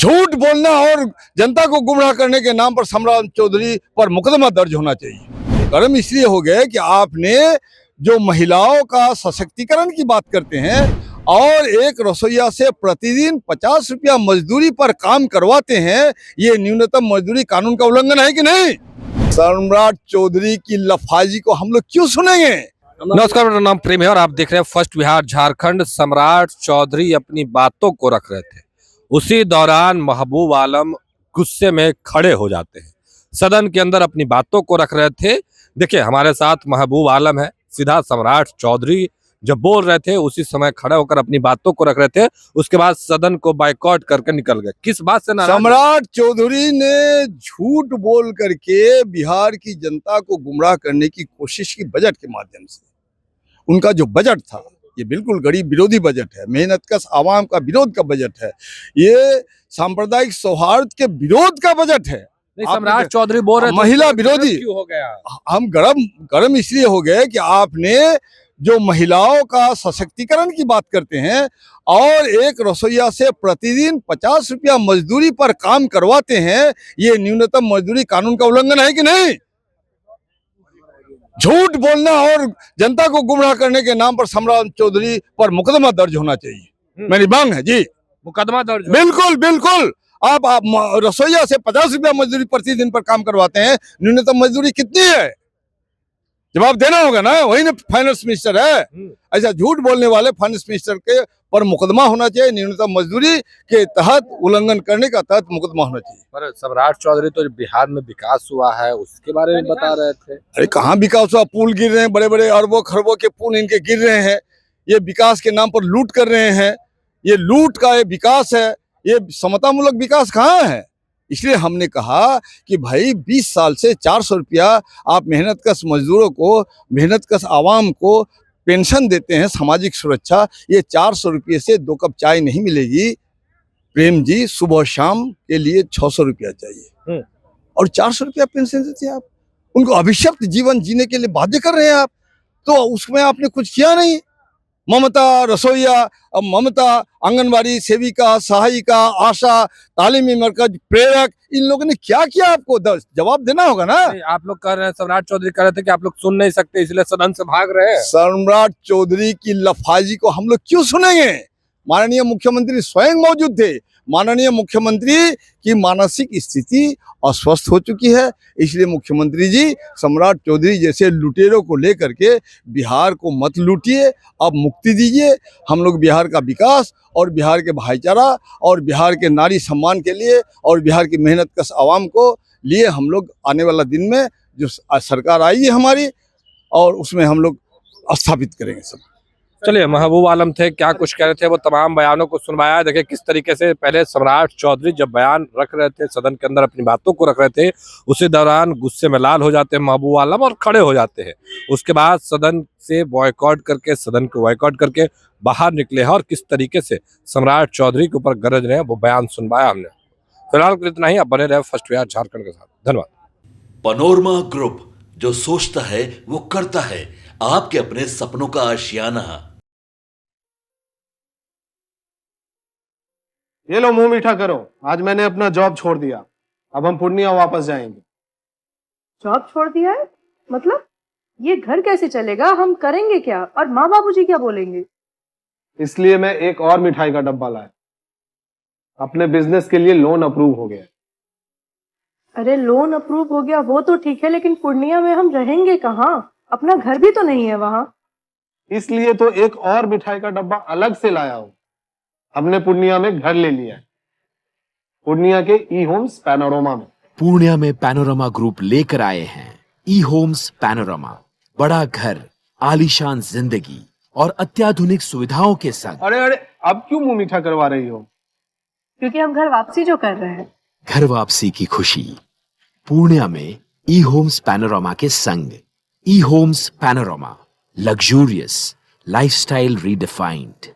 झूठ बोलना और जनता को गुमराह करने के नाम पर सम्राट चौधरी पर मुकदमा दर्ज होना चाहिए। कर्म इसलिए हो गए कि आपने जो महिलाओं का सशक्तिकरण की बात करते हैं और एक रसोइया से प्रतिदिन 50 रुपया मजदूरी पर काम करवाते हैं, ये न्यूनतम मजदूरी कानून का उल्लंघन है कि नहीं? सम्राट चौधरी की लफाजी को हम लोग क्यों सुनेंगे? नमस्कार, मेरा नाम प्रेम है और आप देख रहे हैं फर्स्ट बिहार झारखंड। सम्राट चौधरी अपनी बातों को रख रहे थे, उसी दौरान महबूब आलम गुस्से में खड़े हो जाते हैं। सदन के अंदर अपनी बातों को रख रहे थे। देखिए, हमारे साथ महबूब आलम है, सीधा सम्राट चौधरी जब बोल रहे थे उसी समय खड़े होकर अपनी बातों को रख रहे थे। उसके बाद सदन को बायकॉट करके निकल गए। किस बात से नाराज? सम्राट चौधरी ने झूठ बोल करके बिहार की जनता को गुमराह करने की कोशिश की बजट के माध्यम से। उनका जो बजट था ये बिल्कुल गरीब विरोधी बजट है, मेहनतकश आवाम का विरोध का बजट है, ये सांप्रदायिक सौहार्द के विरोध का बजट है। सम्राट चौधरी बोल रहे थे महिला विरोधी क्यों हो गया? हम गरम इसलिए हो गए कि आपने जो महिलाओं का सशक्तिकरण की बात करते हैं और एक रसोइया से प्रतिदिन 50 रुपया मजदूरी पर काम करवाते हैं, ये न्यूनतम मजदूरी कानून का उल्लंघन है कि नहीं? झूठ बोलना और जनता को गुमराह करने के नाम पर सम्राट चौधरी पर मुकदमा दर्ज होना चाहिए, मेरी मांग है जी। मुकदमा दर्ज? बिल्कुल बिल्कुल। आप रसोइया से 50 रुपया मजदूरी प्रतिदिन पर काम करवाते हैं, न्यूनतम मजदूरी कितनी है? जवाब देना होगा ना, वही ना फाइनेंस मिनिस्टर है। ऐसा झूठ बोलने वाले फाइनेंस मिनिस्टर के पर मुकदमा होना चाहिए, न्यूनतम मजदूरी के तहत उल्लंघन करने का तहत मुकदमा होना चाहिए। पर सम्राट चौधरी तो बिहार में विकास हुआ है उसके बारे में बता रहे थे। अरे कहाँ विकास हुआ? पुल गिर रहे हैं, बड़े बड़े अरबों खरबों के पुल इनके गिर रहे हैं। ये विकास के नाम पर लूट कर रहे हैं, ये लूट का ये विकास है, ये समतामूलक विकास कहाँ है? इसलिए हमने कहा कि भाई 20 साल से 400 रुपया आप मेहनतकश मजदूरों को, मेहनतकश आवाम को पेंशन देते हैं, सामाजिक सुरक्षा, ये 400 रुपये से 2 कप चाय नहीं मिलेगी। प्रेम जी, सुबह शाम के लिए 600 रुपया चाहिए और 400 रुपया पेंशन देते हैं आप। उनको अभिशप्त जीवन जीने के लिए बाध्य कर रहे हैं आप, तो उसमें आपने कुछ किया नहीं। ममता रसोइया, ममता आंगनबाड़ी सेविका, सहायिका, आशा, तालीमी मरकज प्रेरक, इन लोगों ने क्या किया? आपको जवाब देना होगा ना। आप लोग कह रहे हैं, सम्राट चौधरी कह रहे थे कि आप लोग सुन नहीं सकते इसलिए सदन से भाग रहे हैं। सम्राट चौधरी की लफाजी को हम लोग क्यों सुनेंगे? माननीय मुख्यमंत्री स्वयं मौजूद थे। माननीय मुख्यमंत्री की मानसिक स्थिति अस्वस्थ हो चुकी है, इसलिए मुख्यमंत्री जी सम्राट चौधरी जैसे लुटेरों को लेकर के बिहार को मत लूटिए, अब मुक्ति दीजिए। हम लोग बिहार का विकास और बिहार के भाईचारा और बिहार के नारी सम्मान के लिए और बिहार की मेहनतकश आवाम को लिए हम लोग आने वाला दिन में जो सरकार आई है हमारी, और उसमें हम लोग स्थापित करेंगे सब। चलिए, महबूब आलम थे, क्या कुछ कह रहे थे, वो तमाम बयानों को सुनवाया। देखिए किस तरीके से पहले सम्राट चौधरी जब बयान रख रहे थे, सदन के अंदर अपनी बातों को रख रहे थे, उसी दौरान गुस्से में लाल हो जाते हैं महबूब आलम और खड़े हो जाते हैं। उसके बाद सदन से बॉयकॉट करके, सदन को बॉयकॉट करके बाहर निकले हैं और किस तरीके से सम्राट चौधरी के ऊपर गरज रहे हैं वो बयान सुनवाया हमने। फिलहाल इतना ही, आप बने रहे फर्स्ट बिहार झारखंड के साथ। धन्यवाद। पनोरमा ग्रुप, जो सोचता है वो करता है। आपके अपने सपनों का आशियाना। ये लो, मुंह मीठा करो। आज मैंने अपना जॉब छोड़ दिया, अब हम पूर्णिया वापस जाएंगे। जॉब छोड़ दिया है? मतलब ये घर कैसे चलेगा? हम करेंगे क्या? और माँ बाबूजी क्या बोलेंगे? इसलिए मैं एक और मिठाई का डब्बा लाया। अपने बिजनेस के लिए लोन अप्रूव हो गया। अरे लोन अप्रूव हो गया वो तो ठीक है, लेकिन पूर्णिया में हम रहेंगे कहाँ? अपना घर भी तो नहीं है वहाँ। इसलिए तो एक और मिठाई का डब्बा अलग से लाया हूँ। हमने पूर्णिया में घर ले लिया है, पूर्णिया के ई होम्स पैनोरमा में। पूर्णिया में पैनोरमा ग्रुप लेकर आए हैं ई होम्स पैनोरमा। बड़ा घर, आलीशान जिंदगी और अत्याधुनिक सुविधाओं के संग। अरे अरे, अब क्यों मुंह मीठा करवा रही हो? क्योंकि हम घर वापसी जो कर रहे हैं। घर वापसी की खुशी पूर्णिया में ई होम्स पैनोरमा के संग। ई homes panorama, luxurious lifestyle redefined.